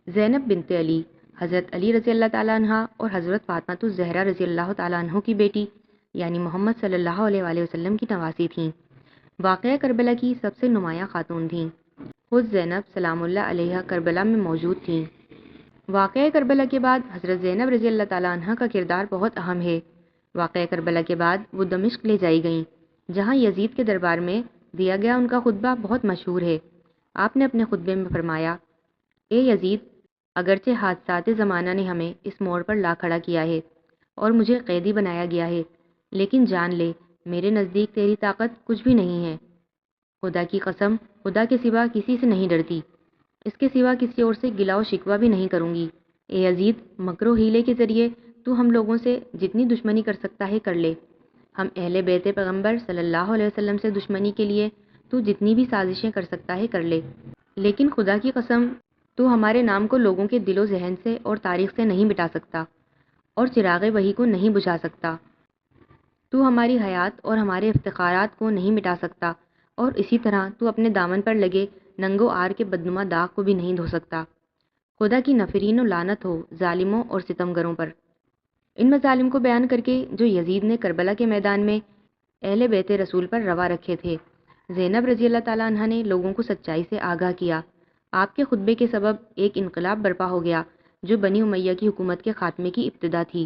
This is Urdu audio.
زینب بنت علی حضرت علی رضی اللہ تعالیٰ عنہ اور حضرت فاطمہ الزہرا رضی اللہ تعالیٰ عنہ کی بیٹی یعنی محمد صلی اللہ علیہ وآلہ وسلم کی نواسی تھیں۔ واقعہ کربلا کی سب سے نمایاں خاتون تھیں۔ خود زینب سلام اللہ علیہا کربلا میں موجود تھیں۔ واقعہ کربلا کے بعد حضرت زینب رضی اللہ تعالیٰ عنہ کا کردار بہت اہم ہے۔ واقعہ کربلا کے بعد وہ دمشق لے جائی گئیں، جہاں یزید کے دربار میں دیا گیا ان کا خطبہ بہت مشہور ہے۔ آپ نے اپنے خطبے میں فرمایا، اے یزید، اگرچہ حادثات زمانہ نے ہمیں اس موڑ پر لا کھڑا کیا ہے اور مجھے قیدی بنایا گیا ہے، لیکن جان لے میرے نزدیک تیری طاقت کچھ بھی نہیں ہے۔ خدا کی قسم، خدا کے سوا کسی سے نہیں ڈرتی، اس کے سوا کسی اور سے گلا و شکوہ بھی نہیں کروں گی۔ اے یزید، مکر و حیلے کے ذریعے تو ہم لوگوں سے جتنی دشمنی کر سکتا ہے کر لے۔ ہم اہل بیت پیغمبر صلی اللہ علیہ وسلم سے دشمنی کے لیے تو جتنی بھی سازشیں کر سکتا ہے کر لے، لیکن خدا کی قسم تو ہمارے نام کو لوگوں کے دل و ذہن سے اور تاریخ سے نہیں مٹا سکتا اور چراغ وحی کو نہیں بجھا سکتا۔ تو ہماری حیات اور ہمارے افتخارات کو نہیں مٹا سکتا، اور اسی طرح تو اپنے دامن پر لگے ننگ و عار کے بدنما داغ کو بھی نہیں دھو سکتا۔ خدا کی نفرین و لعنت ہو ظالموں اور ستمگروں پر۔ ان مظالم کو بیان کر کے جو یزید نے کربلا کے میدان میں اہل بیت رسول پر روا رکھے تھے، زینب رضی اللہ تعالیٰ عنہ نے لوگوں کو سچائی سے آگاہ کیا۔ آپ کے خطبے کے سبب ایک انقلاب برپا ہو گیا جو بنی امیہ کی حکومت کے خاتمے کی ابتدا تھی۔